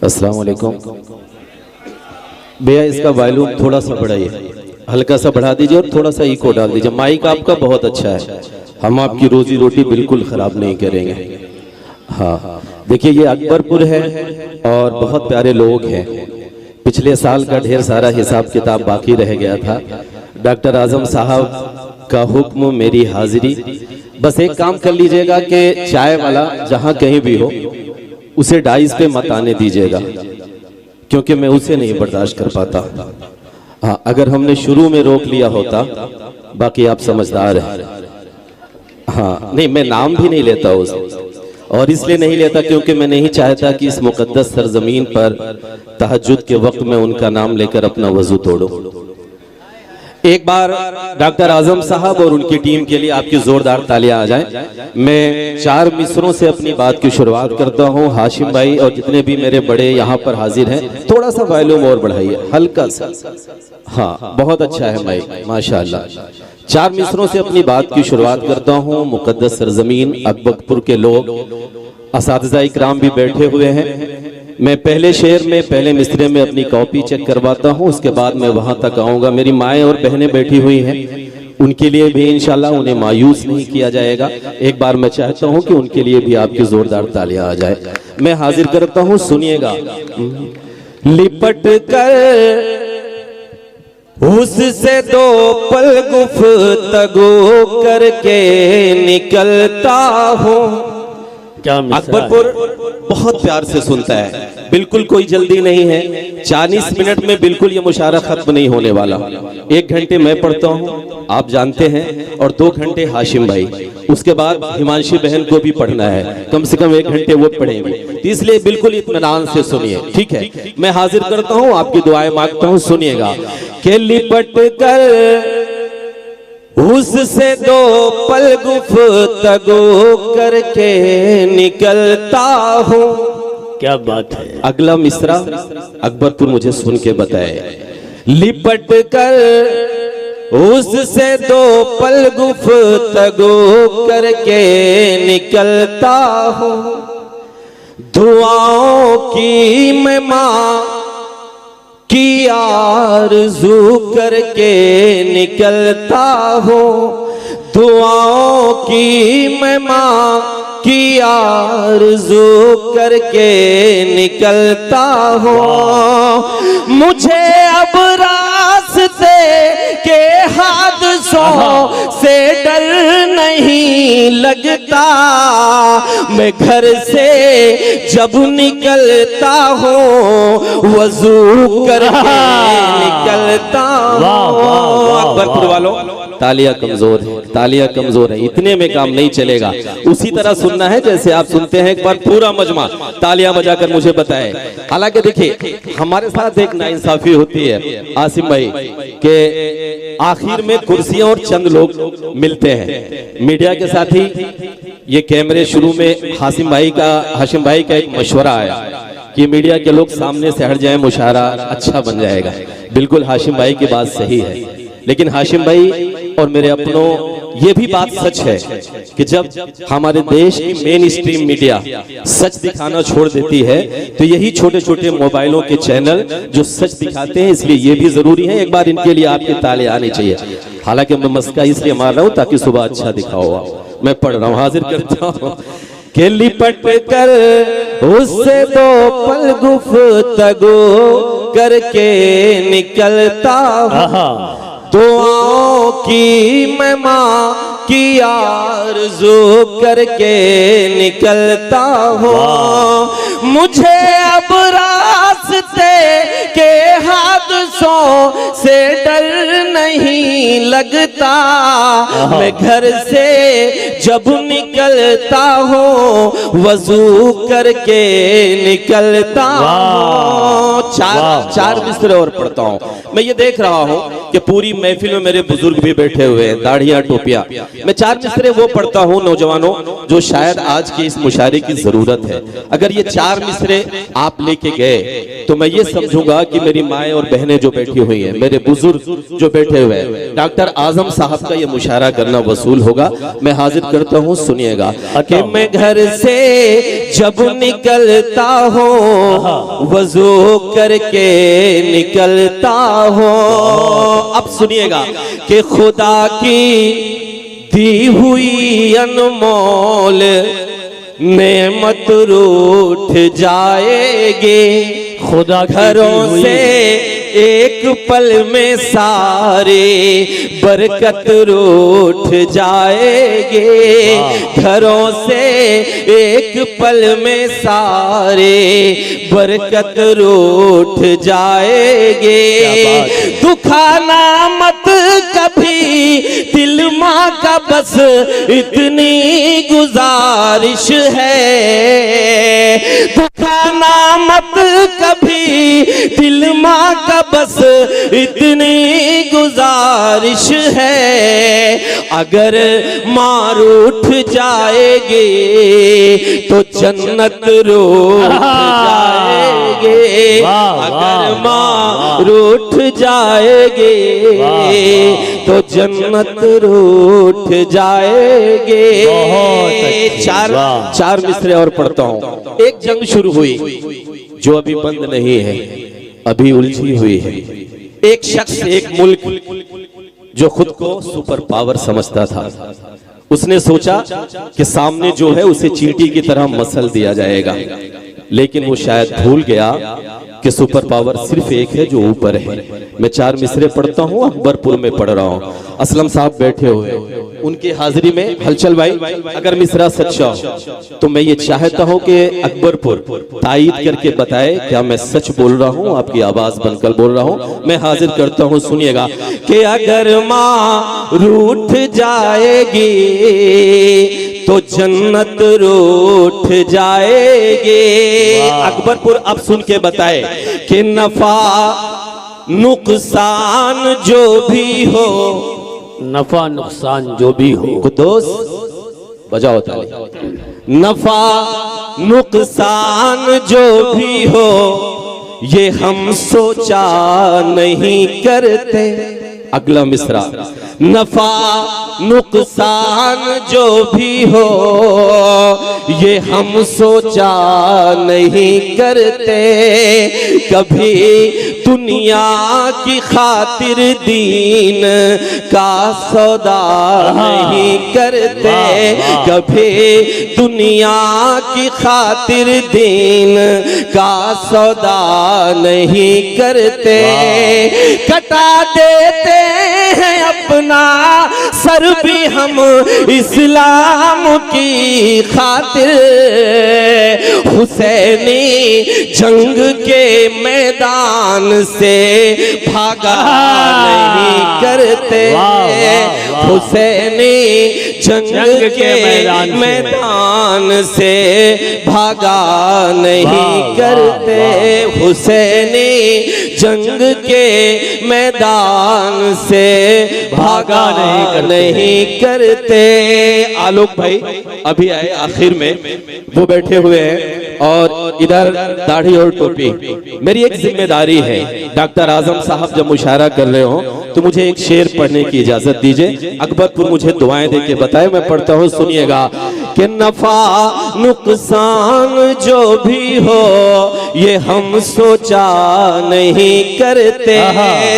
अस्सलाम वालेकुम। भैया इसका वॉल्यूम थोड़ा सा बढ़ाइए, हल्का सा बढ़ा दीजिए और थोड़ा सा इको डाल दीजिए। माइक आपका बहुत अच्छा है, हम आपकी रोजी रोटी बिल्कुल ख़राब नहीं करेंगे। हाँ, देखिए ये अकबरपुर है और बहुत प्यारे लोग हैं। पिछले साल का ढेर सारा हिसाब किताब बाकी रह गया था। डॉक्टर आजम साहब का हुक्म मेरी हाजिरी। बस एक काम कर लीजिएगा कि चाय वाला जहाँ कहीं भी हो उसे डाइस पे मत आने दीजिएगा, क्योंकि मैं उसे नहीं बर्दाश्त कर पाता। हाँ, अगर हमने शुरू में रोक लिया होता, बाकी आप समझदार हैं। हाँ नहीं, मैं नाम भी नहीं लेता उस, और इसलिए नहीं लेता क्योंकि मैं नहीं चाहता कि इस मुकद्दस सरजमीन पर तहज्जुद के वक्त में उनका नाम लेकर अपना वजू तोड़ूं। एक बार डॉक्टर आजम साहब और उनकी टीम के लिए आपकी जोरदार तालियां आ जाएं। मैं 4 मिसरों से अपनी बात की शुरुआत करता हूं। हाशिम भाई और जितने भी मेरे बड़े यहाँ पर हाजिर हैं, थोड़ा सा वॉल्यूम और बढ़ाइए, हल्का सा। हाँ, बहुत अच्छा है भाई, माशाअल्लाह। 4 मिसरों से अपनी बात की शुरुआत करता हूँ। मुकद्दस सरजमीन अकबरपुर के लोग, असातिज़ा इकराम भी बैठे हुए हैं। मैं पहले शेर में, पहले मिसरे में अपनी कॉपी चेक करवाता हूँ, उसके बाद मैं वहां तक आऊंगा। मेरी माएँ और बहनें बैठी हुई हैं, उनके लिए भी इंशाल्लाह उन्हें मायूस नहीं किया जाएगा। एक बार मैं चाहता हूँ कि उनके लिए भी आपकी जोरदार तालियां आ जाए। मैं हाजिर करता हूँ, सुनिएगा। लिपट कर उससे 2 पल गुफ्तगू करके निकलता हूँ। अकबरपुर बहुत प्यार से सुनता है, बिल्कुल कोई जल्दी नहीं है। 40 मिनट में बिल्कुल ये मुशायरा खत्म नहीं होने वाला। 1 घंटे मैं पढ़ता हूँ, आप जानते हैं, और 2 घंटे हाशिम भाई, उसके बाद हिमांशी बहन को भी पढ़ना है, कम से कम 1 घंटे वो पढ़ेंगे। तो इसलिए बिल्कुल इत्मीनान से सुनिए, ठीक है। मैं हाजिर करता हूँ, आपकी दुआएं मांगता हूँ, सुनिएगा। के लिपट कर उससे 2 पल गुफ्तगू करके निकलता हूँ। क्या बात है। अगला मिसरा अकबरपुर मुझे सुन के बताए। लिपट कर उससे 2 पल गुफ्तगू करके निकलता हूँ। दुआओं की मैं माँ की आरज़ू करके निकलता हूँ। दुआओं की मैं माँ की आरज़ू करके निकलता हूँ। मुझे अब रास्ते के हादसों से डर नहीं लगता। मैं घर से जब निकलता हूँ वजू करके निकलता हूँ। अकबरपुर वालों, तालियां कमजोर है, तालियां कमजोर है, इतने में काम नहीं चलेगा। उसी तरह सुनना है जैसे आप सुनते हैं। एक बार पूरा मजमा तालियां बजाकर मुझे बताए। हालांकि देखिए, हमारे साथ एक नाइंसाफी होती है आसिम भाई के आखिर में कुर्सियां और चंद लोग मिलते हैं। मीडिया के साथ ही ये कैमरे शुरू में हाशिम भाई का एक मशवरा आया कि मीडिया के लोग सामने से हट जाएं, मुशायरा अच्छा बन जाएगा। बिल्कुल हाशिम भाई की बात सही है, लेकिन हाशिम भाई और मेरे अपनों, ये भी बात सच है कि जब हमारे देश की मेन स्ट्रीम मीडिया सच दिखाना छोड़ देती है, तो यही छोटे छोटे मोबाइलों के चैनल जो सच दिखाते हैं, इसलिए ये भी जरूरी है। एक बार इनके लिए आपके ताले आने चाहिए। हालांकि मैं मस्का इसलिए मार रहा हूँ ताकि सुबह अच्छा दिखाओ। मैं पढ़ रहा हूँ, हाजिर करता हूँ। के लिपट कर उससे 2 पल गुफ्तगू करके निकलता हूँ। दुआओं की मैं माँ की आरज़ू करके निकलता हूँ। मुझे अब रास्ते के हादसों से डर नहीं लगता। मैं घर से जब निकलता हूँ वजू करके निकलता हूँ। चार मिसरे और पढ़ता हूँ। मैं ये देख रहा हूँ कि पूरी महफिल में मेरे बुजुर्ग भी बैठे हुए हैं, दाढ़ियाँ टोपियाँ। मैं 4 मिसरे वो पढ़ता हूँ नौजवानों, जो शायद आज के इस मुशायरे की जरूरत है। अगर ये 4 मिसरे आप लेके गए तो मैं ये समझूंगा कि मेरी माएँ और बहनें जो बैठी हुई हैं, मेरे बुजुर्ग जो बैठे हुए हैं, डॉक्टर आजम साहब का ये मुशायरा करना वसूल होगा। मैं हाजिर करता हूँ, सुनिएगा कि मैं घर से जब निकलता हूँ वजू करके निकलता हूँ। अब सुनिएगा कि खुदा की दी हुई अनमोल नेमत रूठ जाएगी, खुदा घरों से एक पल में सारे बरकत रूठ जाएंगे, घरों से एक पल में सारे बरकत रूठ जाएंगे। दुखाना मत कभी दिल माँ का, बस इतनी गुजारिश है। दुखाना मत कभी दिल माँ का, बस इतनी गुजारिश है। अगर माँ रूठ जाएगी तो जन्नत रूठ जाएगी, अगर माँ रूठ जाएगी तो जन्नत रूठ जाएगी। चार मिसरे और पढ़ता हूँ। एक जंग शुरू हुई जो अभी बंद नहीं है, अभी उलझी हुई है। एक शख्स, एक मुल्क जो खुद को सुपर पावर समझता था, उसने सोचा कि सामने जो है उसे चींटी की तरह मसल दिया जाएगा, लेकिन वो शायद भूल गया कि सुपर पावर सिर्फ एक है जो ऊपर है। मैं 4 मिसरे पढ़ता हूँ, अकबरपुर में पढ़ रहा हूँ। असलम साहब बैठे हुए, उनकी हाजिरी में हलचल भाई, अगर मिसरा सच्चा हो तो मैं ये चाहता हूँ कि अकबरपुर तायीद करके बताए क्या मैं सच बोल रहा हूँ, आपकी आवाज बनकर बोल रहा हूँ। मैं हाजिर करता हूँ, सुनिएगा कि अगर माँ रूठ जाएगी तो जन्नत रूठ जाएगी। अकबरपुर अब सुन के बताए कि नफा नुकसान जो भी हो, नफा नुकसान जो भी हो, कुदोस बजाओ ताली। नफा नुकसान जो भी हो ये हम सोचा नहीं करते। अगला मिसरा, नफा नुकसान जो भी हो ये हम सोचा नहीं करते। कभी दुनिया की खातिर दीन का सौदा नहीं करते, कभी दुनिया की खातिर दीन का सौदा नहीं करते। कटा देते हैं अपना सर भी हम इस्लाम की खातिर। हुसैनी जंग के मैदान से भागा नहीं करते, हुसैनी जंग के मैदान से भागा नहीं करते, हुसैनी जंग के मैदान से भागा नहीं करते। आलोक भाई अभी आए आखिर में, वो बैठे हुए हैं और इधर दाढ़ी और टोपी। मेरी एक जिम्मेदारी है, डॉक्टर आजम साहब जब मुशायरा कर रहे हो तो मुझे एक शेर पढ़ने की इजाजत दीजिए। अकबरपुर मुझे दुआएं दे के बताए, मैं पढ़ता हूँ, सुनिएगा कि नफा नुकसान जो भी हो ये हम सोचा नहीं करते।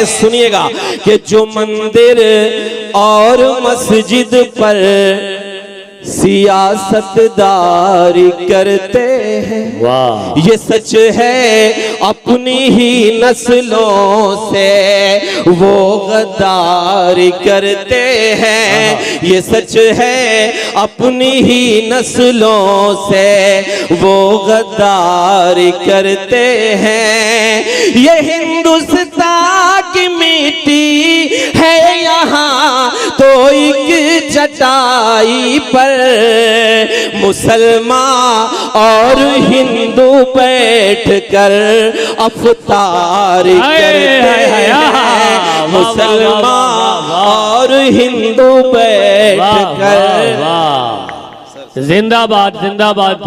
सुनिएगा कि जो मंदिर और मस्जिद पर सियासतदारी करते हैं, वाह, ये सच है अपनी ही नस्लों से वो गद्दारी करते हैं। ये सच है अपनी ही नस्लों से वो गद्दारी करते हैं। ये हिंदुस्तान की मिट्टी है यहाँ तो एक चटाई पर मुसलमान और हिंदू बैठ कर अफ्तार करते हैं। मुसलमान और हिंदू बैठ कर। जिंदाबाद जिंदाबाद।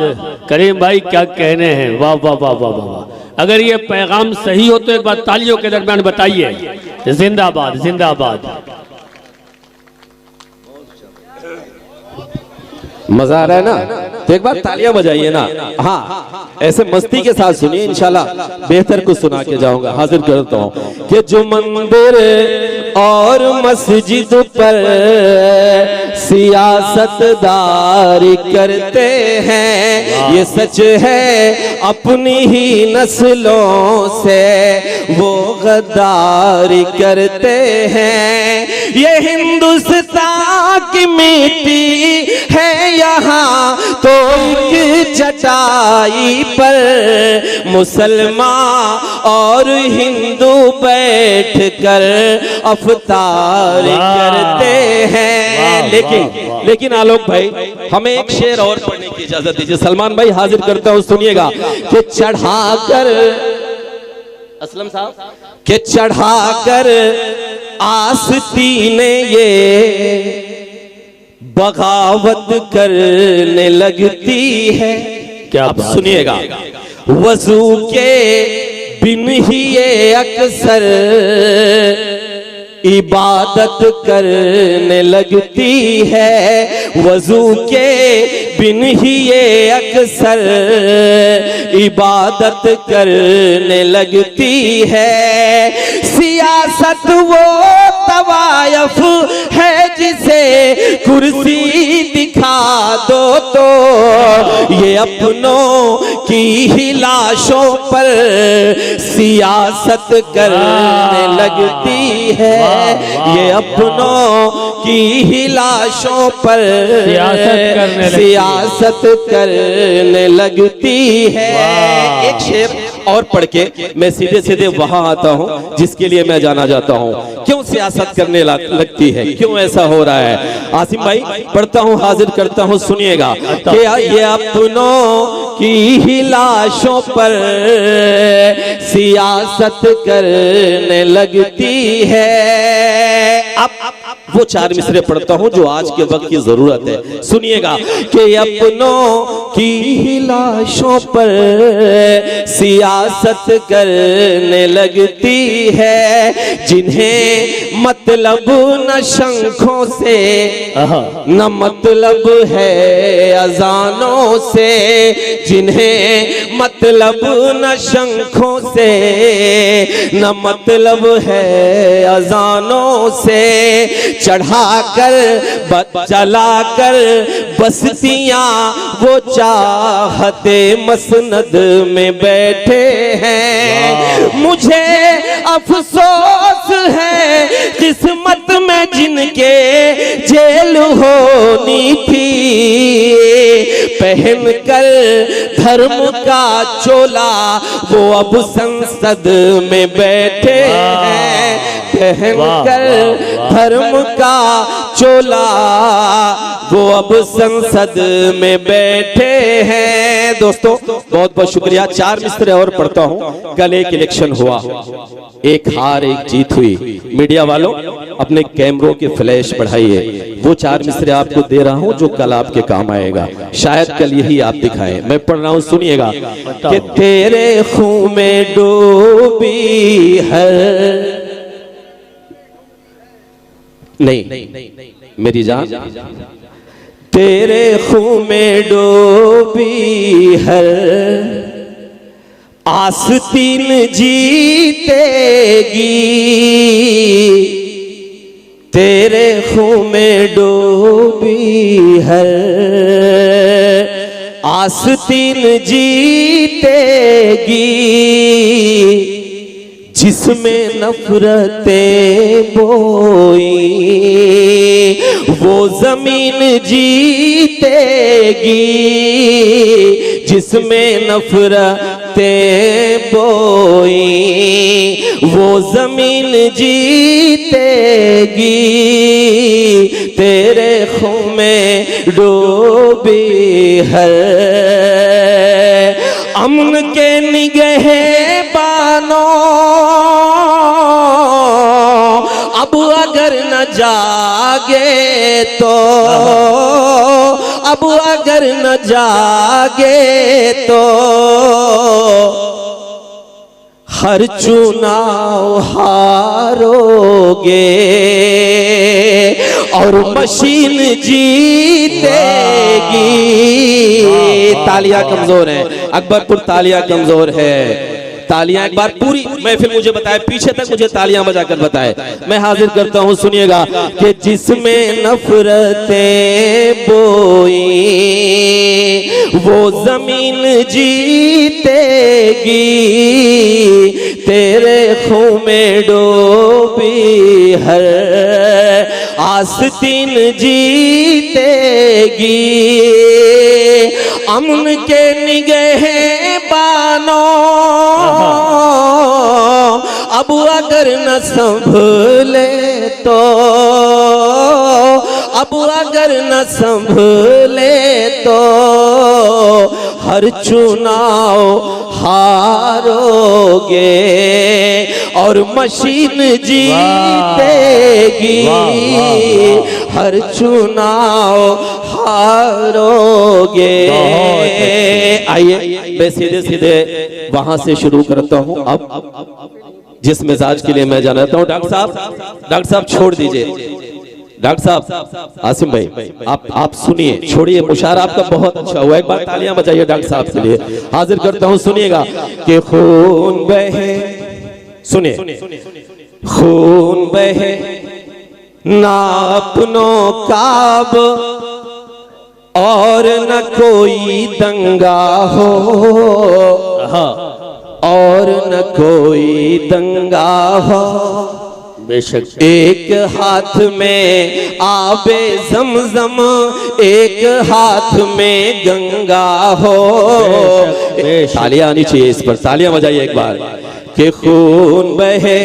करीम भाई क्या कहने हैं, वाह वाह वाह वाह वाह वाह। अगर ये पैगाम सही हो तो एक बार तालियों के दरमियान बताइए जिंदाबाद जिंदाबाद। मजा आ रहा है ना, तो एक बार तालियां बजाइए ना। हाँ, ऐसे मस्ती के साथ सुनिए, इंशाल्लाह बेहतर कुछ सुना के जाऊंगा। हाजिर करता हूँ कि जो मंदिर और मस्जिद पर सियासतदारी करते हैं, ये सच है अपनी ही नस्लों से वो गद्दारी करते हैं। ये हिंदुस्तान की मिट्टी है यहाँ तो एक चटाई पर मुसलमान और हिंदू बैठ कर अफ्तार करते हैं। लेकिन आलोक भाई, हमें एक शेर और पढ़ने की इजाजत दीजिए। सलमान भाई हाजिर करता हूं, सुनिएगा कि चढ़ाकर असलम साहब के चढ़ाकर आस्तीने ये बगावत करने लगती है। क्या अब सुनिएगा, वजू के बिन ही ये अक्सर इबादत करने लगती है। वजू के बिन ही ये अक्सर इबादत करने लगती है। सियासत वो तवायफ है जिसे कुर्सी दिखा दो तो ये अपनों की ही लाशों पर सियासत करने लगती है। ये अपनों की ही लाशों पर सियासत करने लगती है। एक शेर और पढ़ के मैं सीधे सीधे वहां आता हूं जिसके लिए मैं जाना जाता हूं। क्यों सियासत करने लगती है, क्यों ऐसा हो रहा है? आसिम भाई पढ़ता हूं, हाजिर करता हूं, सुनिएगा कि ये अपनों की ही लाशों पर सियासत करने लगती है। अब वो चार मिसरे पढ़ता हूं जो आज के वक्त की जरूरत है, सुनिएगा कि अपनों की ही लाशों पर सियासत करने लगती है। जिन्हें मतलब न शंखों से न मतलब है अजानों से, जिन्हें मतलब न शंखों से न मतलब है अजानों से, चढ़ाकर जलाकर बस्तियां वो चाहते मसनद में बैठे हैं। मुझे अफसोस है किस्मत में जिनके जेल होनी थी, पहनकर धर्म का चोला वो अब संसद में बैठे हैं। पहनकर धर्म का चोला वो अब संसद में बैठे हैं। दोस्तों बहुत बहुत शुक्रिया। चार मिसरे और पढ़ता हूं। कल एक इलेक्शन हुआ, एक हार एक जीत हुई। मीडिया वालों अपने कैमरों के फ्लैश बढ़ाइए। वो चार मिसरे आपको दे रहा हूं जो कल आपके काम आएगा, शायद कल यही आप दिखाएं। मैं पढ़ रहा हूं, सुनिएगा कि तेरे खून में डूबी है नहीं मेरी जान, तेरे खून में डूबी है आस्तीन जीतेगी, तेरे खून में डूबी है आस्तीन जीतेगी, जिसमें नफरतें बोई वो जमीन जीतेगी, जिसमें नफरतें बोई वो जमीन जीतेगी, तेरे खून में डूबी है। अमन के निगहबानो अब अगर न जागे तो, अब अगर न जागे तो हर चुनाव हारोगे और मशीन जीतेगी। तालियां कमजोर है अकबरपुर, तालियां कमजोर है। तालियां एक बार पूरी महफिल मुझे बताए, पीछे तक मुझे तालियां बजाकर बताए। मैं हाजिर करता हूं, सुनिएगा कि जिसमें नफरतें बोई वो जमीन जीतेगी, तेरे खून में डूबी हर आस्तीन जीतेगी। अमन के निगहबानो अब अगर न संभले तो, अब अगर न संभले तो हर चुनाव हारोगे और मशीन जीतेगी। हर चुनाव हारोगे। आइए मैं सीधे सीधे वहां से शुरू करता हूं। अब जिस मिजाज के लिए मैं जाना चाहता हूं, डॉक्टर साहब छोड़ दीजिए। डॉक्टर साहब आसिम भाई आप सुनिए, छोड़िए। मुशारा आपका बहुत अच्छा हुआ, एक बार तालियां बजाइए डॉक्टर साहब के लिए। हाजिर करता हूं, सुनिएगा कि खून बहे, सुनिए, खून बहे ना अपनों काब और न कोई दंगा हो, और न कोई दंगा हो। बेशक एक हाथ में आबे ज़मज़म, एक हाथ में गंगा हो। तालियां आनी चाहिए इस पर, तालियां बजाइए एक बार। कि खून बहे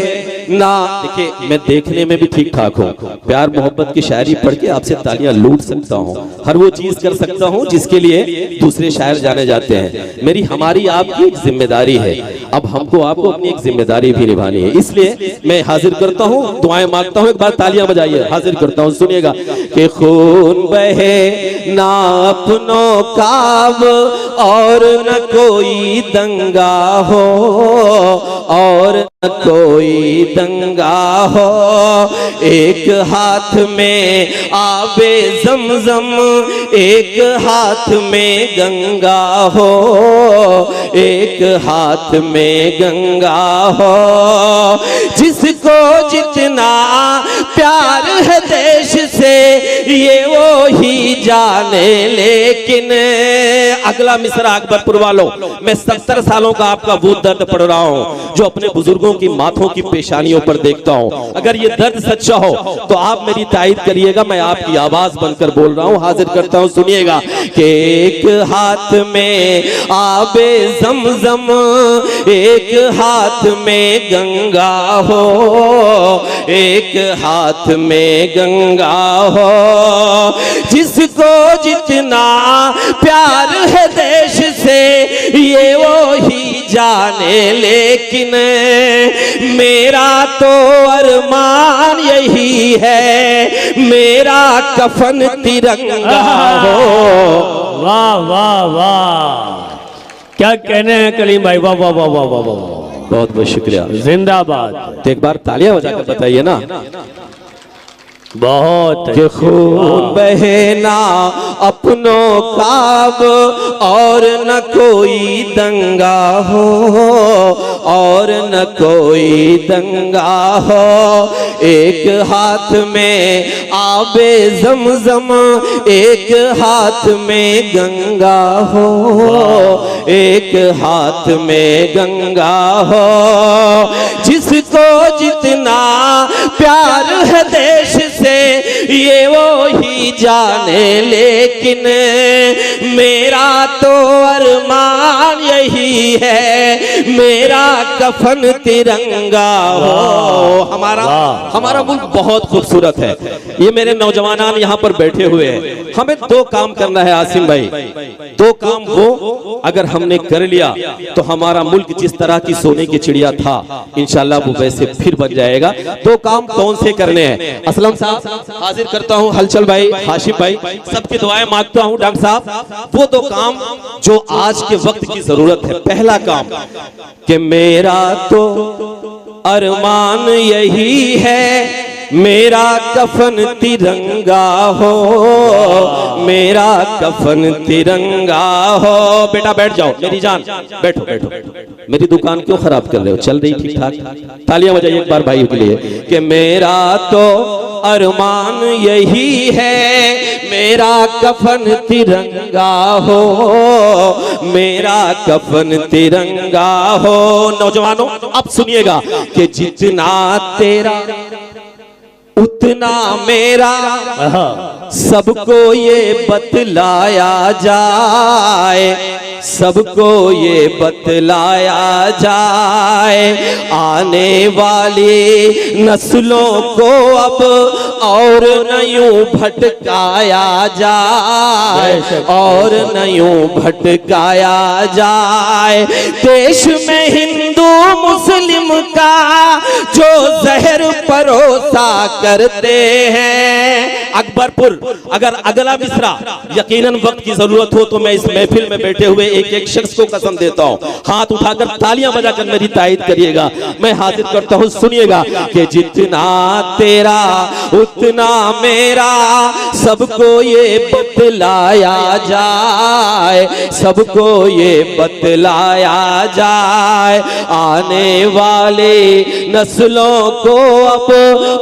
ना, देखिए मैं देखने में भी ठीक ठाक हूँ, प्यार मोहब्बत की शायरी पढ़ के आपसे तालियां लूट सकता हूँ, हर वो चीज कर सकता हूँ जिसके लिए दूसरे शायर जाने जाते हैं। मेरी हमारी आपकी एक जिम्मेदारी है, अब हमको आपको अपनी एक जिम्मेदारी भी निभानी है। इसलिए मैं हाजिर करता हूँ, दुआएं मांगता हूँ, एक बार तालियां बजाइए। हाजिर करता हूँ, सुनिएगा कि खून बहे ना अपनों काब और न कोई दंगा हो, और न कोई दंगा हो। एक हाथ में आबे ज़मज़म, एक हाथ में गंगा हो, एक हाथ में गंगा हो। जिसको जितना प्यार है देश से ये वो ही जाने, लेकिन अगला मिसरा अकबरपुर वालों, मैं 70 सालों का आपका वो दर्द पढ़ रहा हूँ जो अपने बुजुर्गों की माथों की पेशानियों पर देखता हूँ। अगर ये दर्द सच्चा हो तो आप मेरी तायद करिएगा, मैं आपकी आवाज बनकर बोल रहा हूँ। हाजिर करता हूँ, सुनिएगा कि एक हाथ में आबे ज़मज़म, एक हाथ में गंगा हो, एक हाथ में गंगा हो। जिसको जितना प्यार है देश से ये वो ही जाने, लेकिन मेरा तो अरमान यही है मेरा कफन तिरंगा हो। वाह वाह वाह, क्या कहने हैं कलीम भाई, वाह वाह वाह वाह वाह वाह, बहुत बहुत शुक्रिया, जिंदाबाद। तो एक बार तालियां बजाकर बताइए ना। बहुत कि खून बहे ना अपनों काब और न कोई दंगा हो, और न कोई दंगा हो। एक हाथ में आबे ज़मज़म, एक हाथ में गंगा हो, एक हाथ में गंगा हो। जिसको जितना प्यार है देश से ये वो ही जाने, लेकिन मेरा तो अरमान यही है, मेरा कफन तिरंगा हो। हमारा मुल्क बहुत खूबसूरत है। ये मेरे नौजवान यहाँ पर बैठे हुए हैं। हमें दो काम करना है आसिम भाई, दो काम वो अगर हमने कर लिया तो हमारा मुल्क जिस तरह की सोने की चिड़िया था इंशाल्लाह वो वैसे फिर बन जाएगा। दो काम कौन से करने हैं? असलम साहब हाजिर करता हूँ, हलचल भाई, हाशिम भाई, सबकी दुआएं मांगता हूँ। डॉक्टर साहब वो दो काम जो आज के वक्त की जरूरत है। पहला काम कि मेरा तो अरमान यही है, मेरा कफन तिरंगा हो, मेरा कफन तिरंगा हो। बेटा बैठ जाओ, मेरी जान बैठो बैठो। मेरी दुकान क्यों खराब कर रहे हो? चल रही ठीक ठाक। तालियां बजाइए एक बार भाई के लिए कि मेरा तो अरमान यही है, मेरा कफन तिरंगा हो, मेरा कफन तिरंगा हो। नौजवानों अब सुनिएगा कि जितना तेरा उतना मेरा, सबको ये बतलाया जाए, सबको ये बतलाया जाए, आने वाली नस्लों को अब और न यूं भटकाया जाए, और न यूं भटकाया जाए। देश में हिंदू मुस्लिम का जो जहर परोसा करते हैं। अकबरपुर, अगर अगला मिसरा यकीनन वक्त की जरूरत हो तो मैं इस महफिल में बैठे हुए एक एक शख्स को कसम देता हूं, हाथ उठाकर तालियां बजाकर मेरी तायद करिएगा। मैं हाजिर करता हूं, सुनिएगा कि जितना तेरा उतना मेरा, सबको ये बतलाया जाए, सबको ये बतलाया जाए, आने वाले नस्लों को अब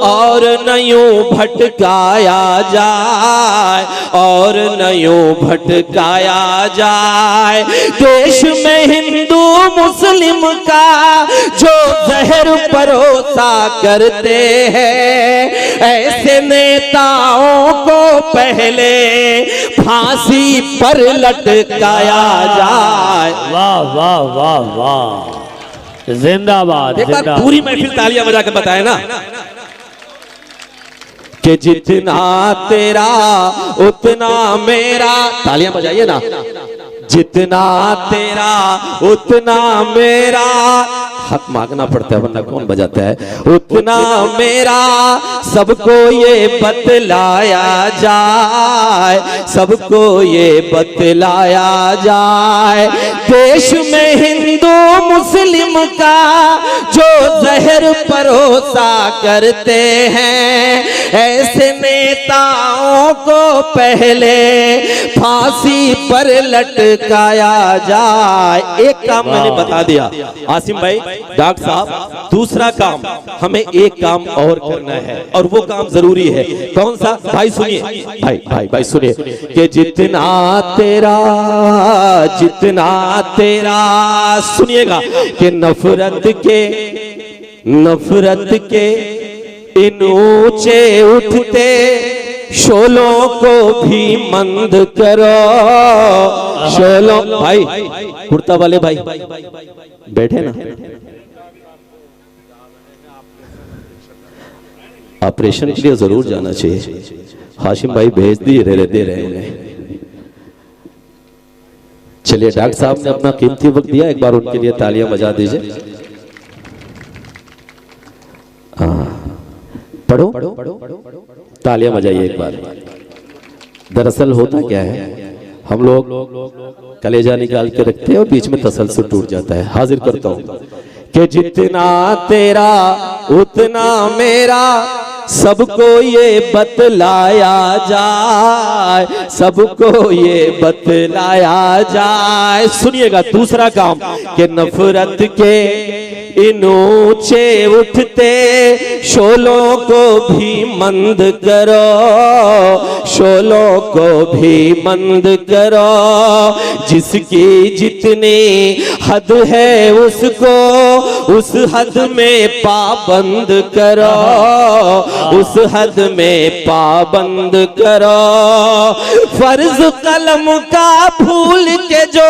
और न यूं भटकाया जाए, और न यूं भटकाया जाए। देश में हिंदू मुस्लिम का जो जहर परोसा करते हैं, ऐसे नेताओं को पहले फांसी पर लटकाया जाए। वाह वाह वाह वाह, जिंदाबाद। एक बार पूरी महफिल तालियां बजाकर बताए ना कि जितना तेरा उतना मेरा। तालियां बजाइए ना। जितना तेरा उतना मेरा, हक मांगना पड़ता है वरना कौन बजाता है। उतना मेरा, सबको ये बतलाया जाए, सबको ये बतलाया जाए। देश में हिंदू मुस्लिम का जो जहर परोसा करते हैं, ऐसे नेताओं को पहले फांसी पर लटकाया जाए। एक काम मैंने बता दिया आसिम भाई, डॉक्टर साहब। दूसरा काम हमें एक काम और करना है और वो काम जरूरी है। कौन सा? भाई सुनिए, भाई सुनिए कि जितना तेरा सुनिएगा कि नफरत के इन ऊंचे उठते शोलों को भी मंद करो। शोलों भाई, कुर्ता वाले भाई बैठे ना। ऑपरेशन के लिए जरूर जाना चाहिए। हाशिम भाई भेज दिए, दे रहे उन्हें। चलिए, डॉक्टर साहब ने अपना कीमती वक्त दिया, एक बार उनके लिए तालियां बजा दीजिए। पढ़ो, तालियां बजाइए एक बार। दरअसल होता क्या है, हम लोग कलेजा निकाल के रखते हैं और बीच में तसलसल टूट जाता है। हाजिर करता हूं कि जितना तेरा उतना मेरा, सबको ये बतलाया जाए, सबको ये बतलाया जाए। सुनिएगा दूसरा काम कि नफरत के इन ऊंचे उठते शोलों को भी मंद करो, शोलों को भी मंद करो। जिसकी जितनी हद है उसको उस हद में पाबंद करो, उस हद में पाबंद करो। फर्ज कलम का भूल के जो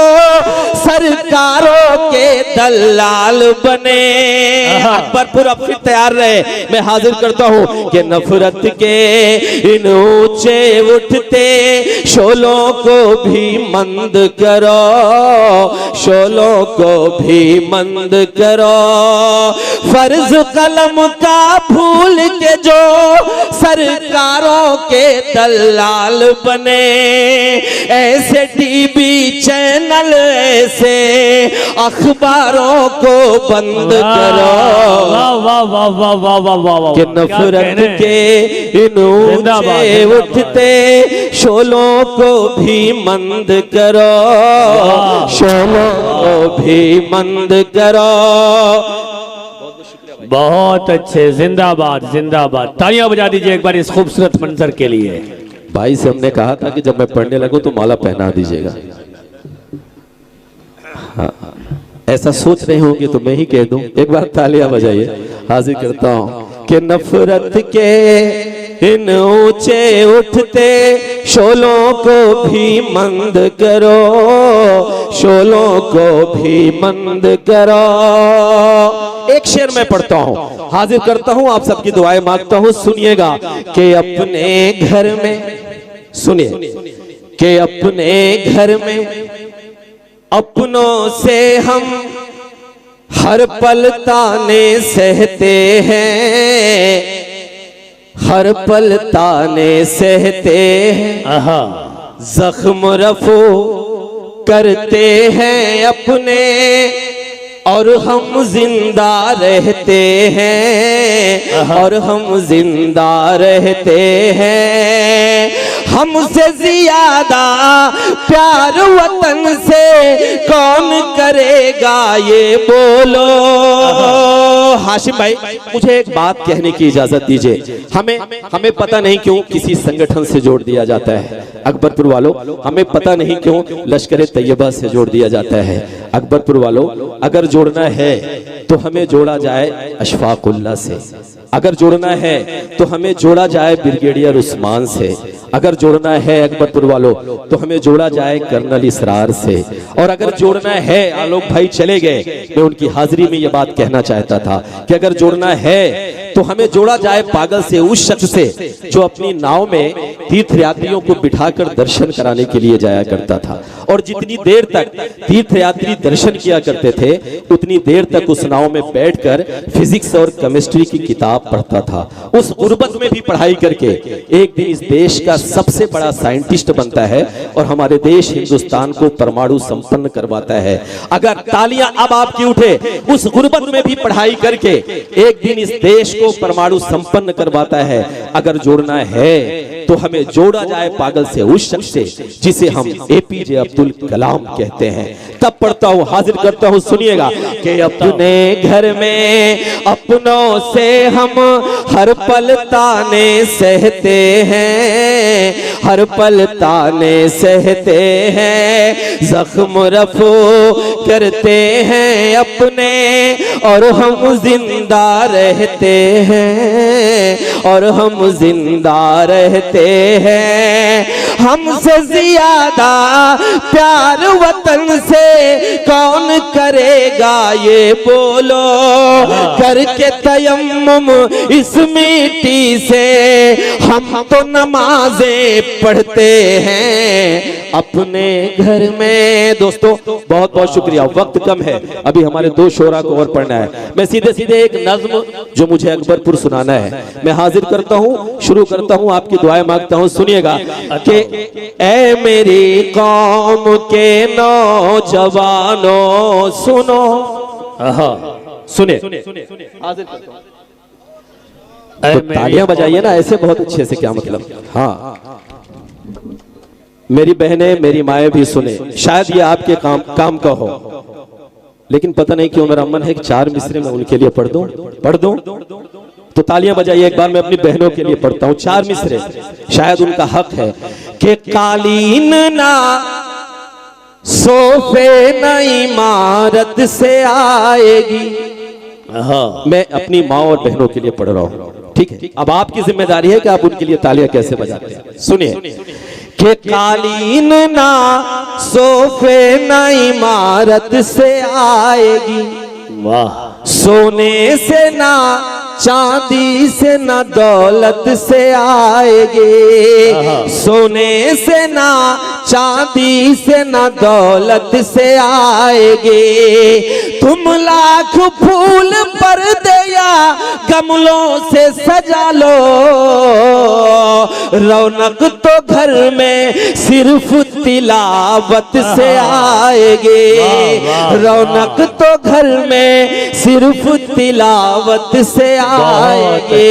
सरकारों के दलाल बने। अकबरपुर अब फिर तैयार रहे, मैं हाजिर करता हूं कि नफरत के इन ऊंचे उठते शोलों को भी मंद करो, शोलों को भी मंद करो। फर्ज कलम का भूल के जो सरकारों के दलाल बने। ऐसे टीवी चैनल ऐसे अखबारों को बंद करो कि नफरत के इन ऊंचे उठते शोलों को भी मंद करो, शोलों को भी मंद करो। बहुत अच्छे, जिंदाबाद जिंदाबाद। तालियां बजा दीजिए एक बार इस खूबसूरत मंजर के लिए। भाई से हमने कहा था कि जब मैं पढ़ने लगूं तो माला पहना दीजिएगा। हाँ, ऐसा सोच रहे होंगे तो मैं ही कह दूं, एक बार तालियां बजाइए। हाजिर करता हूं कि नफरत के इन ऊंचे उठते शोलों को भी मंद करो, शोलों को भी मंद करो। एक शेर मैं पढ़ता हूं, हाजिर करता हूं, आप सबकी दुआएं मांगता हूं, सुनिएगा कि अपने घर में, सुनिए, कि अपने घर में अपनों से हम हर पल ताने सहते हैं, हर पल ताने सहते हैं। जख्म रफू करते हैं अपने और हम जिंदा रहते हैं, और हम जिंदा रहते हैं। हमसे ज्यादा प्यार वतन से कौन करेगा ये बोलो। हाशिम भाई, मुझे एक बात कहने की इजाजत दीजिए। हमें पता नहीं क्यों किसी संगठन से जोड़ दिया जाता है। अकबरपुर वालों, हमें पता नहीं क्यों लश्कर तैयबा से जोड़ दिया जाता है। अकबरपुर वालों, अगर जोड़ना है तो हमें जोड़ा जाए अशफाकुल्लाह से, अगर जोड़ना है तो हमें जोड़ा जाए ब्रिगेडियर उस्मान से, अगर जोड़ना है अकबरपुर वालों तो हमें जोड़ा जाए कर्नल इसरार से, और अगर जोड़ना है, आलोक भाई चले गए, मैं उनकी हाजिरी में यह बात कहना चाहता था कि अगर जोड़ना है तो हमें जोड़ा जाए पागल से, उस शख्स से जो अपनी नाव में तीर्थ यात्रियों को बिठाकर दर्शन कराने के लिए जाया करता था, और जितनी देर तक तीर्थ यात्री दर्शन किया करते थे उतनी देर तक उस नाव में बैठकर फिजिक्स और केमिस्ट्री की किताब पढ़ता था। उस गुर्बत में भी पढ़ाई करके एक दिन इस देश का सबसे बड़ा साइंटिस्ट बनता है और हमारे देश हिंदुस्तान को परमाणु संपन्न करवाता है। अगर तालियां अब आपकी उठे, उस गुर्बत में भी पढ़ाई करके एक दिन इस देश को परमाणु संपन्न करवाता है। अगर जोड़ना है तो हमें जोड़ा जाए पागल से, उस शख्स से जिसे हम एपीजे अब्दुल कलाम कहते हैं। तब पढ़ता हूं, हाजिर करता हूं, सुनिएगा कि अपने घर में अपनों से हम हर पल ताने सहते हैं, हर पल ताने सहते हैं। जख्म रफू करते हैं अपने और हम जिंदा रहते हैं, और हम जिंदा रहते हैं। हमसे ज्यादा प्यार वतन से कौन करेगा ये बोलो। करके तयम्मुम इस मिट्टी से हम तो नमाजें पढ़ते हैं अपने घर में। दोस्तों बहुत बहुत शुक्रिया, वक्त कम है, अभी हमारे 2 शोरा को और पढ़ना है। मैं सीधे सीधे एक नज्म जो मुझे अकबरपुर सुनाना है मैं हाजिर करता हूँ, शुरू करता हूँ, आपकी दुआएं मांगता हूँ। सुनिएगा कि ऐ मेरी कौम के नौजवानों सुनो। सुने हाजिर करता हूँ, तो तालियां बजाइए ना ऐसे बहुत अच्छे से, क्या मतलब। हाँ, मेरी बहनें, मेरी माएँ भी सुने, शायद ये आपके काम का हो। लेकिन पता नहीं क्यों मेरा मन है कि 4 मिसरे में उनके लिए पढ़ दूं। तो तालियां बजाइए एक बार, मैं अपनी बहनों के लिए पढ़ता हूं 4 मिसरे, शायद उनका हक है कि कालीन ना सोफे न इमारत से आएगी। मैं अपनी माँ और बहनों के लिए पढ़ रहा हूं, ठीक है। अब आपकी जिम्मेदारी है कि आप उनके लिए तालियां कैसे बजाते हैं। सुनिए कि कालीन ना सोफे न इमारत से आएगी, वाह। सोने से ना चांदी से ना दौलत से आएगी, सोने से ना चांदी से ना दौलत से आएगी। तुम लाख फूल पर दिया गमलों से सजा लो, रौनक तो घर में सिर्फ तिलावत से आएगी, रौनक तो घर में सिर्फ तिलावत से आएगी।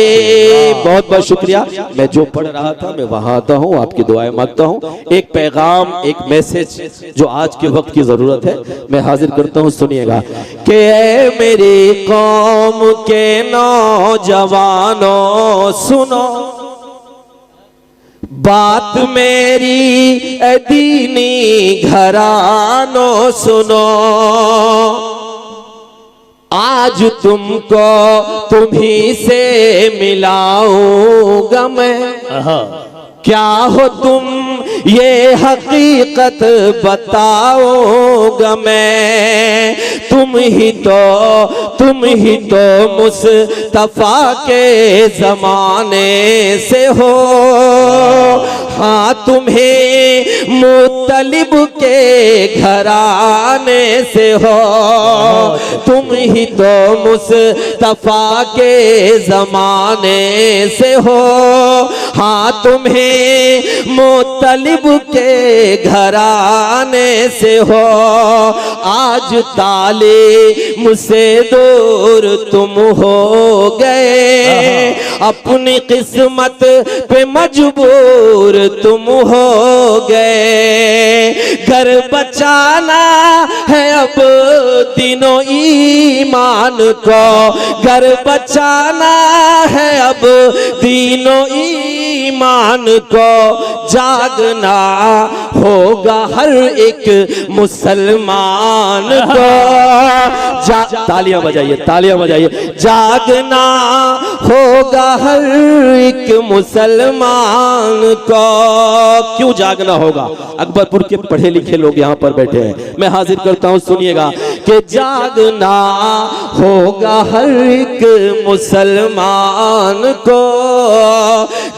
बहुत बहुत शुक्रिया। मैं जो पढ़ रहा था मैं वहां आता हूं, आपकी दुआएं मांगता हूं। एक पैगाम, एक मैसेज जो आज के वक्त की जरूरत है मैं हाजिर करता हूं, सुनिएगा कि ऐ मेरी कौम के नौजवानों सुनो बात मेरी, ऐ दीनी घरानों सुनो, आज तुमको तुम्ही से मिलाऊंगा मैं। क्या हो तुम ये हकीकत बताओगा मैं, तुम ही तो मुस्तफा के जमाने से हो, हाँ तुम्हें मुत्तलिब के घराने से हो, तुम ही तो मुस्तफा के जमाने से हो, हाँ तुम्हें मुत्तलिब के घराने से हो। आज ताले मुझसे दूर तुम हो गए, अपनी किस्मत पे मजबूर तुम हो गए। घर बचाना है अब तीनों ईमान को, घर बचाना है अब तीनों ईमान को, जागना होगा हर एक मुसलमान को। तालियां बजाइए, तालियां बजाइए। जागना होगा हर एक मुसलमान को। क्यों जागना होगा? अकबरपुर के पढ़े लिखे लोग यहाँ पर बैठे हैं, मैं हाजिर करता हूँ, सुनिएगा कि जागना होगा हर एक मुसलमान को,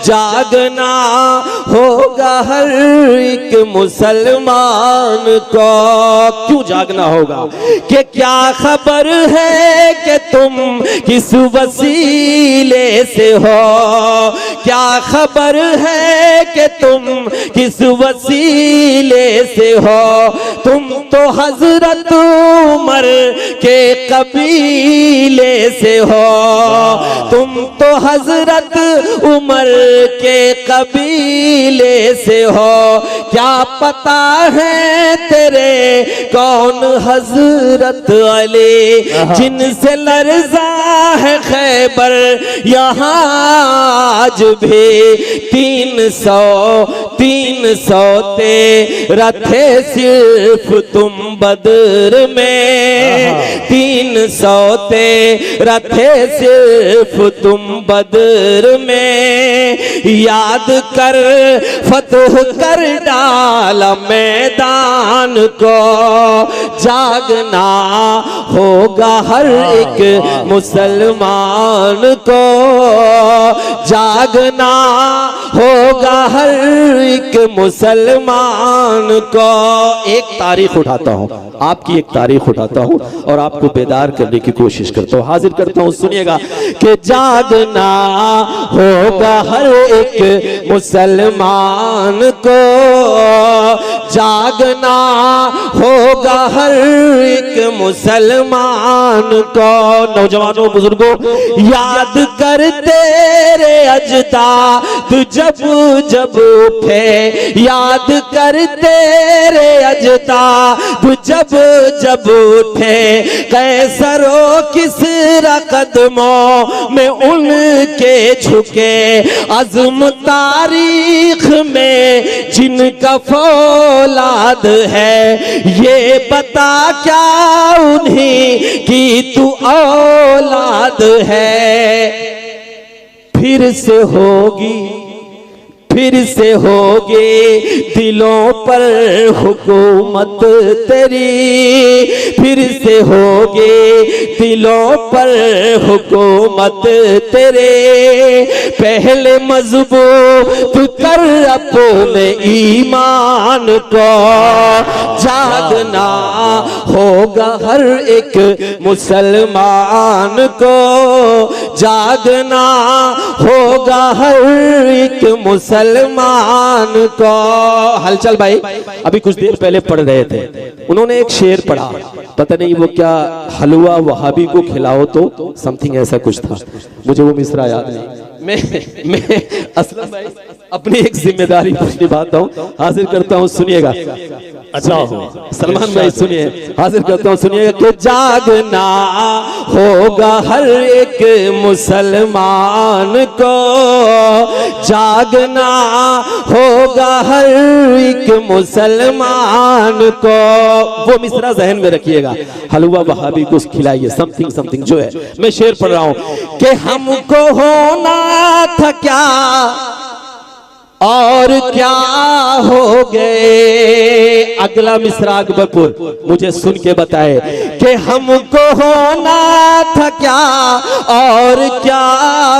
जागना होगा हर एक मुसलमान को। क्यों जागना होगा? कि क्या खबर है कि तुम किस वसीले से हो, क्या खबर है कि तुम किस वसीले से हो, तुम तो हजरत उमर के कबीले से हो, तुम तो हजरत उमर के कबीले से हो, क्या पता है तेरे कौन हजरत अली, जिनसे लर्जा है खैबर यहाँ आज भी। 300 तेरा थे सिर्फ तुम बदर में, 300 तेरा थे सिर्फ तुम बदर में। याद कर फतह कर डाला मैदान को, जागना होगा हर एक मुसलमान को, जागना होगा हर एक मुसलमान को। एक तारीख उठाता हूं, आपकी एक तारीख उठाता हूं और आपको बेदार करने की कोशिश करता हूं, हाजिर करता हूं, सुनिएगा कि जागना होगा हर एक मुसलमान को, जागना होगा हर हर एक मुसलमान को। नौजवानों बुजुर्गों, याद कर तेरे अजदाद जब जब उठे, याद कर तेरे अजदाद जब जब उठे, कैसरो किसरा कदमों में उनके झुके, अज़्म तारीख में जिनका फौलाद है, ये बता क्या उन्हीं की तू औलाद है। फिर से होगी, फिर से होगी दिलों पर हुकूमत तेरी, फिर से होगी दिलों पर हुकूमत तेरे। पहले मजबूत कर अपने ईमान को, जागना होगा हर एक मुसलमान को, जागना होगा हर एक मुसलमान को। हलचल भाई अभी कुछ देर पहले पढ़ रहे थे, उन्होंने एक शेर पढ़ा, पता नहीं वो क्या, हलवा वहाबी को खिलाओ तो समथिंग ऐसा कुछ था, मुझे वो मिसरा याद नहीं। मैं असलम भाई अपनी एक जिम्मेदारी निभाता हूँ, हाजिर करता हूँ, सुनिएगा। अच्छा सलमान भाई सुनिए, हाजिर करता हूँ, सुनिएगा कि जागना होगा हर एक मुसलमान को, जागना होगा हर एक मुसलमान को। वो मिसरा जहन में रखिएगा, हलवा वहाबी को खिलाइए, समथिंग समथिंग जो है। मैं शेर पढ़ रहा हूँ कि हमको होना था क्या और क्या हो गए। अगला मिसरा अकबरपुर मुझे सुन के बताए कि हमको होना था क्या और क्या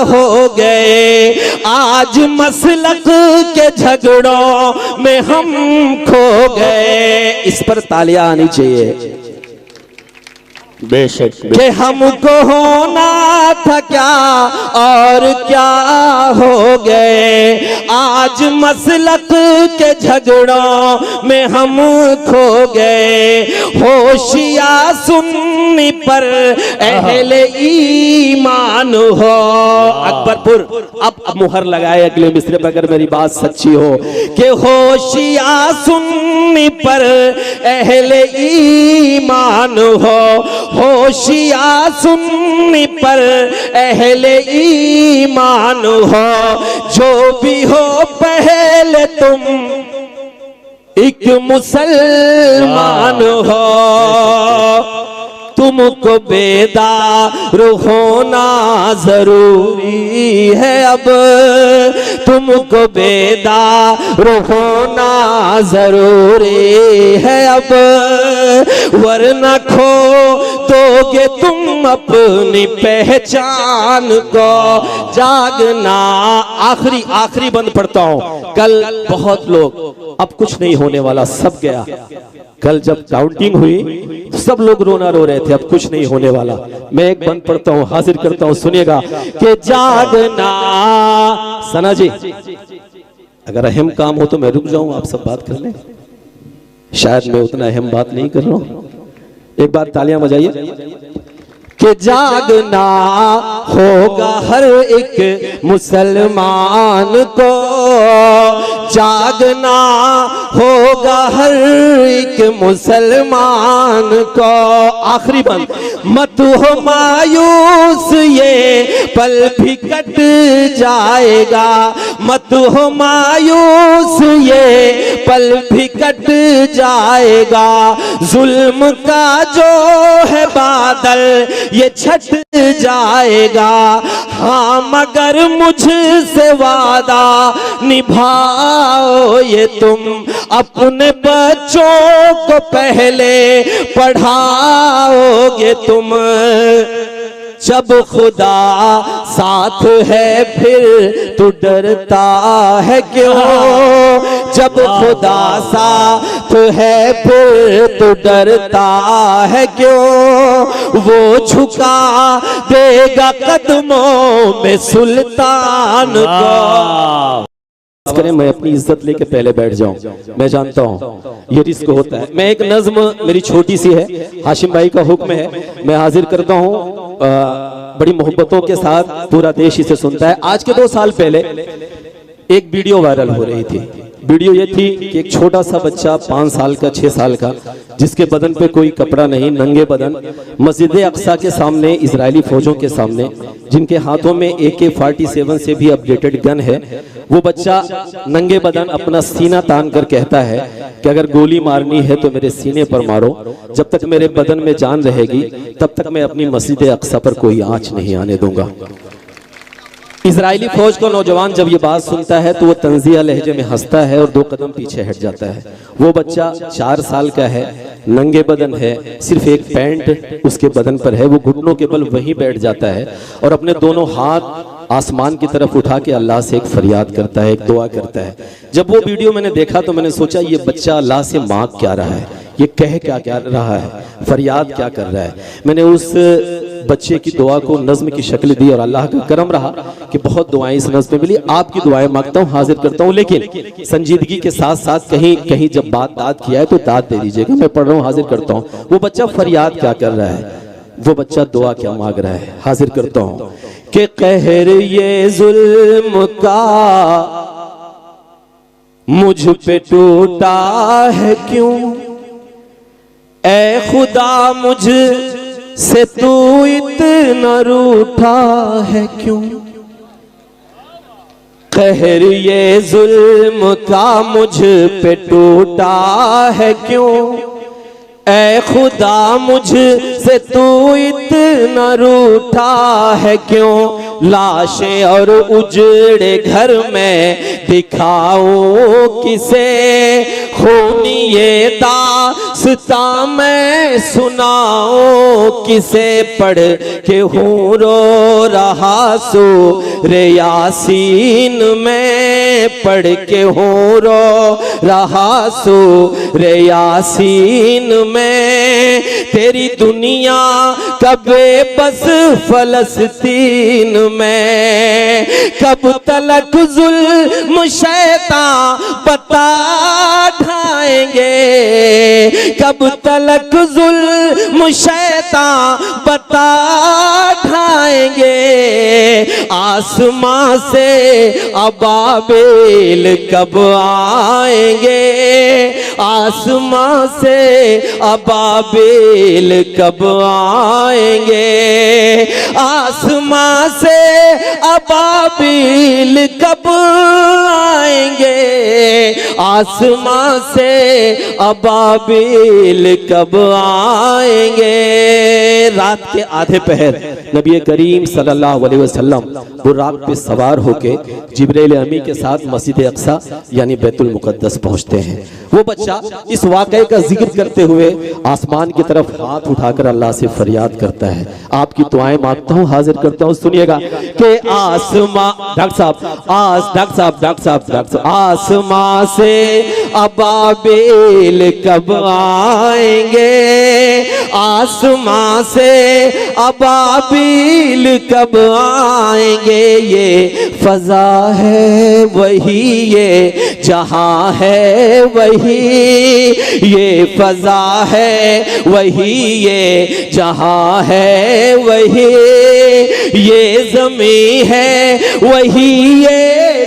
हो गए, आज मसलक के झगड़ों में हम खो गए। इस पर तालियां आनी चाहिए। बेशक कि हमको होना था क्या और क्या हो गए, आज मसलक के झगड़ों में हम खो गए। होशिया सुन्नी पर अहले ईमान हो। अकबरपुर अब मुहर लगाए अगले मिसरे पर, अगर मेरी बात सच्ची हो कि होशिया सुन्नी पर अहले ईमान हो, होशिया सुन्नी पर अहले ईमान हो। जो भी हो पहले तुम एक मुसलमान हो, तुमको बेदार होना जरूरी है अब, तुमको बेदार होना जरूरी है अब, वरना खो दोगे तुम अपनी पहचान को। जागना, आखिरी बंद पढ़ता हूं। कल बहुत लोग, अब कुछ नहीं होने वाला, सब गया। कल जब काउंटिंग हुई सब लोग रोना रो रहे थे, अब कुछ नहीं होने वाला। मैं एक बंद पढ़ता हूं, हाजिर करता हूं, सुनिएगा कि जागना। सना जी अगर अहम काम हो तो मैं रुक जाऊं, आप सब बात कर लें, शायद मैं उतना अहम बात नहीं कर रहा हूं। एक बार तालियां बजाइए कि जागना होगा हर एक मुसलमान को, जागना होगा हर एक मुसलमान को। आखिरी बंद, मत हो मायूस ये पल भी कट जाएगा, मत हो मायूस ये पल भी कट जाएगा। जुल्म का जो है बादल ये छट जाएगा, हाँ मगर मुझसे वादा निभाओ ये तुम, अपने बच्चों को पहले पढ़ाओगे तुम। जब खुदा साथ है फिर तू डरता है क्यों, जब खुदा साथ है फिर तू डरता है क्यों। वो झुका देगा कदमों में सुल्तान को। आवाज करें, मैं अपनी इज्जत लेके पहले बैठ जाऊं। मैं जानता हूं ये रिस्क होता है। मैं एक नज्म मेरी छोटी सी है, हाशिम भाई का हुक्म है, मैं हाजिर करता हूं। बड़ी मोहब्बतों के साथ पूरा देश इसे सुनता है। आज के 2 साल पहले एक वीडियो वायरल हो रही थी। वीडियो ये थी कि एक छोटा सा बच्चा 5 साल का 6 साल का, जिसके बदन पे कोई कपड़ा नहीं, नंगे बदन, मस्जिद अक्सा के सामने, इजरायली फौजों के सामने, जिनके हाथों में AK-47 से भी अपडेटेड गन है, वो बच्चा नंगे बदन अपना सीना तान कर कहता है कि अगर गोली मारनी है तो मेरे सीने पर मारो, जब तक मेरे बदन में जान रहेगी तब तक मैं अपनी मस्जिद अक्सा पर कोई आंच नहीं आने दूंगा। इजरायली फौज का नौजवान जब ये बात सुनता है तो वो तंजिया लहजे में हंसता है और 2 कदम पीछे हट जाता है। वो बच्चा 4 साल का है, नंगे बदन है, सिर्फ एक पैंट उसके बदन पर है। वो घुटनों के बल वहीं बैठ जाता है और अपने दोनों हाथ आसमान की तरफ उठा के अल्लाह से एक फरियाद करता है, एक दुआ करता है। जब वो वीडियो मैंने देखा तो मैंने सोचा ये बच्चा अल्लाह से मांग क्या रहा है, ये कह क्या रहा है, फरियाद क्या कर रहा है। मैंने उस बच्चे की दुआ को नज्म की शक्ल दी और अल्लाह का करम रहा कि बहुत दुआएं इस नज्म में मिली। आपकी दुआएं मांगता हूं, हाजिर करता हूं, लेकिन संजीदगी के साथ साथ कहीं कहीं जब बात दाद किया है तो दाद दे दीजिएगा। मैं पढ़ रहा हूं, हाजिर करता हूं। वो बच्चा फरियाद क्या कर रहा है, वो बच्चा दुआ क्या मांग रहा है, हाजिर करता हूं कि कहर ये जुल्म का मुझ पे टूटा है क्यों, ए खुदा मुझ से तू इतना रूठा है क्यों। कहर ये जुल्म का मुझ पे टूटा है क्यों, ए खुदा मुझ से तू इतना रूठा है क्यों। लाशें और उजड़े घर में दिखाऊं किसे, खूनी ये दास्तां मैं सुनाऊं किसे। पढ़ के हूँ रो रहा सूरे यासीन में, पढ़ के हूँ रो रहा सूरे यासीन में। तेरी दुनिया का बेबस फलस्तीन में, कब तलक जुल्म शैतान बता ढाएंगे, कब तलक जुल्म शैतान बता ढाएंगे। आसमां से अबाबिल कब आएंगे, आसमां से अबाबिल कब आएंगे, आसमां से अबाबिल कब आएंगे, आसमां से अबाबिल कब आएंगे। रात के आधे पहर नबी करीम सल्लल्लाहु अलैहि वसल्लम बुर्राक पे सवार होके जिब्रील अमी के साथ मस्जिद अक्सा यानी बैतुल मुकद्दस पहुंचते हैं। वो बच्चा इस वाक़े का जिक्र करते हुए आसमान की तरफ हाथ उठाकर अल्लाह से फरियाद करता है। आपकी दुआएं मांगता हूं, हाजिर करता हूं, सुनिएगा कि आसमां, डॉक्टर साहब, आसमां से अबाबिल कब आएंगे, आसमां से अबाबिल कब आएंगे। ये फजा है वही, ये जहां है वही, ये फजा है वही, ये जहां है वही, ये ज़मीं है वही, ये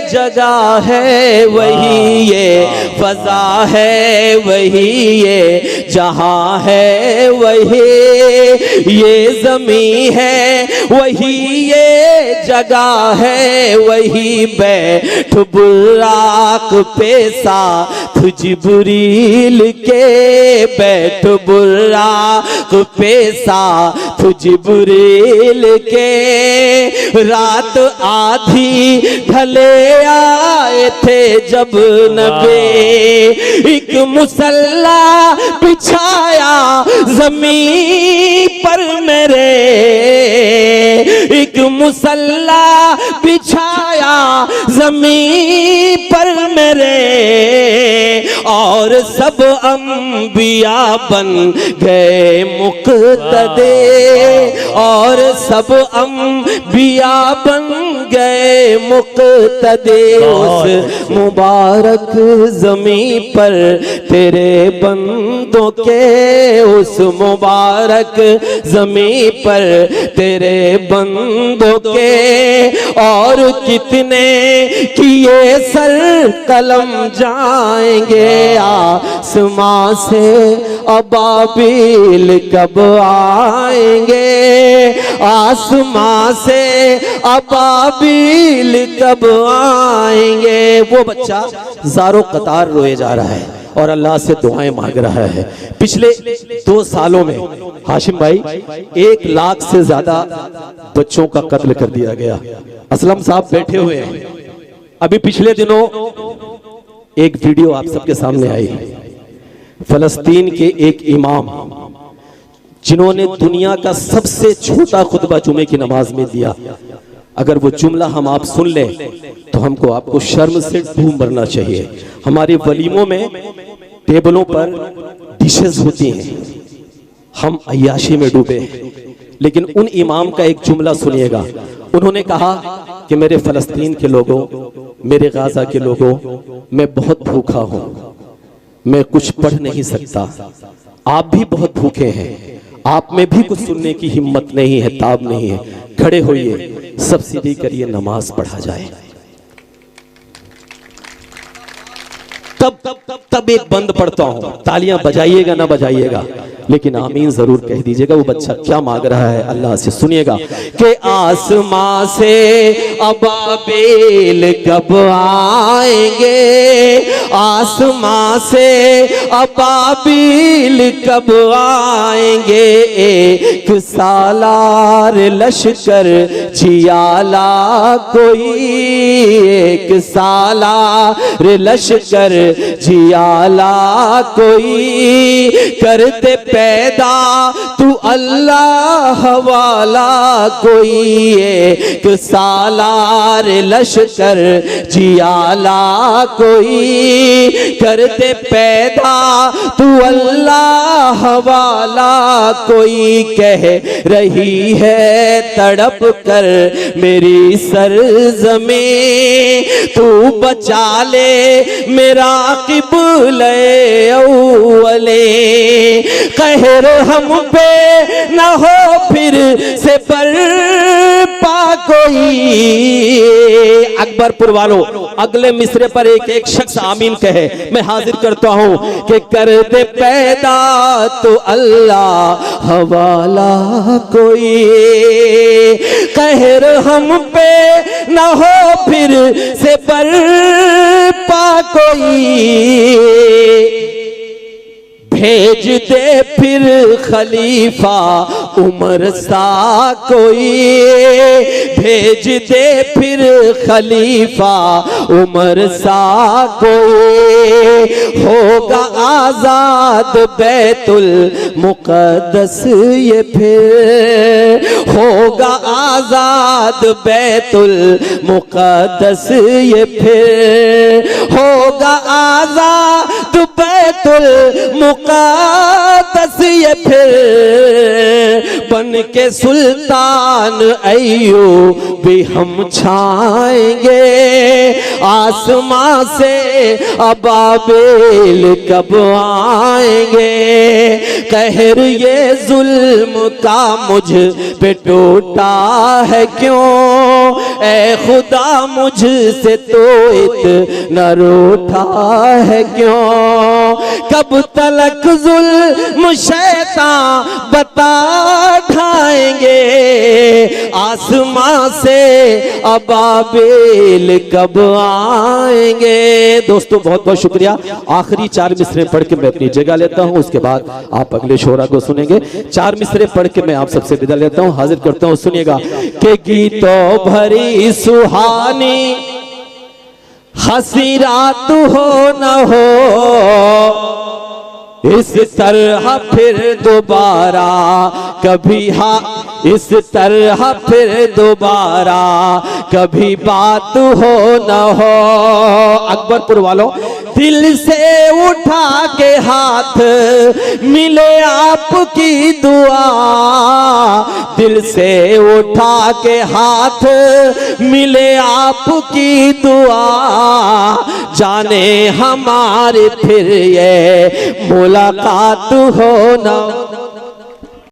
जगह है वही, ये फजा है वही, ये जहां है वही, ये ज़मीं है वही, ये जगह है वही। बैठ बुर्राक पे साथ जिब्रील के, बैठ बुर्राक पे साथ जिब्रील के। रात आधी ढले आए थे जब नबी, एक मुसल्ला बिछाया जमीन पर मेरे, एक मुसल्ला बिछाया ज़मीन पर मेरे, और सब अंबिया बन गए मुक्तदे, और सब अंबिया बन गए मुक्तदे। उस मुबारक ज़मीन पर तेरे बंदों के, उस मुबारक ज़मीन पर तेरे बंदों के, और कितने किए सर कलम जाएंगे आसमां से अबाबिल कब आएंगे, आसमां से अबाबिल कब आएंगे। वो बच्चा ज़ारो कतार रोए जा रहा है और अल्लाह से दुआएं मांग रहा है। पिछले 2 सालों में हाशिम भाई 1 लाख से ज्यादा बच्चों का कत्ल कर दिया गया। असलम साहब बैठे हुए हैं। अभी पिछले दिनों एक वीडियो आप सबके सामने आई, फलस्तीन के एक इमाम जिन्होंने दुनिया का सबसे छोटा खुतबा जुमे की नमाज में दिया। अगर वो जुमला हम आप सुन लें तो हमको आपको शर्म से डूब मरना चाहिए। हमारे वलीमों में टेबलों पर डिशेस होती हैं, हम अय्याशी में डूबे हैं, लेकिन उन इमाम का एक जुमला सुनिएगा। उन्होंने कहा कि मेरे फलस्तीन के लोगों, मेरे गाजा के लोगों, मैं बहुत भूखा हूं, मैं कुछ पढ़ नहीं सकता, आप भी बहुत भूखे हैं, आप में भी कुछ सुनने की हिम्मत नहीं है, ताब नहीं है, खड़े होइए, सब्सिडी करिए, नमाज पढ़ा जाए। तब एक बंद पढ़ता हूं, तालियां बजाइएगा ना बजाइएगा, लेकिन आमीन जरूर कह दीजिएगा। वो बच्चा क्या मांग रहा है अल्लाह से, सुनिएगा कि आसमां से अबाबिल कब आएंगे, आसमां से अबाबिल कब आएंगे, एक सालार लश्कर जियाला कोई, एक सालार लश्कर जियाला कोई, करते पैदा तू अल्लाह वाला कोई, एक सालार लश्कर जियाला कोई, करते पैदा तू अल्लाह वाला कोई, कह रही है तड़प कर मेरी सरज़मीं, तू बचा ले मेरा क़िबले अव्वले, कहर हम पे न हो फिर से बर्पा कोई। अकबरपुर वालों, अगले मिसरे पर एक एक शख्स आमीन कहे। मैं हाजिर करता हूं कि कर दे पैदा तो अल्लाह हवाला कोई, कहर हम पे न हो फिर से बर्पा कोई, भेज दे फिर खलीफा उमर सा कोई, भेज दे फिर खलीफा उमर सा कोई, होगा आजाद बैतुल मुक़द्दस ये फिर, होगा आजाद बैतुल मुक़द्दस ये फिर, होगा आजाद बैतुल मुक़द्दस ये फिर, बन के सुल्तान अय्यूब भी हम छाएंगे, आसमां से अबाबिल कब आएंगे, कहर ये जुल्म का मुझ पे टूटा है क्यों, ए खुदा मुझसे तो इतना रूठा है क्यों, कब तलक जुल्म शैतान बता ढाएंगे, आसमां से अबाबिल कब आएंगे। दोस्तों बहुत बहुत शुक्रिया। आखिरी 4 मिसरे पढ़ के मैं अपनी जगह लेता हूं, उसके बाद आप अगले शोरा को सुनेंगे। 4 मिसरे पढ़ के मैं आप सबसे विदा लेता हूं, हाजिर करता हूं, सुनिएगा कि गीतों भरी सुहानी हंसी रात हो न हो, इस तरह फिर दोबारा कभी इस तरह फिर दोबारा कभी बात हो न हो। अकबरपुर वालों, दिल से उठा के हाथ मिले आपकी दुआ, दिल से उठा के हाथ मिले आपकी दुआ, जाने हमारे फिर ये मुलाकात हो ना।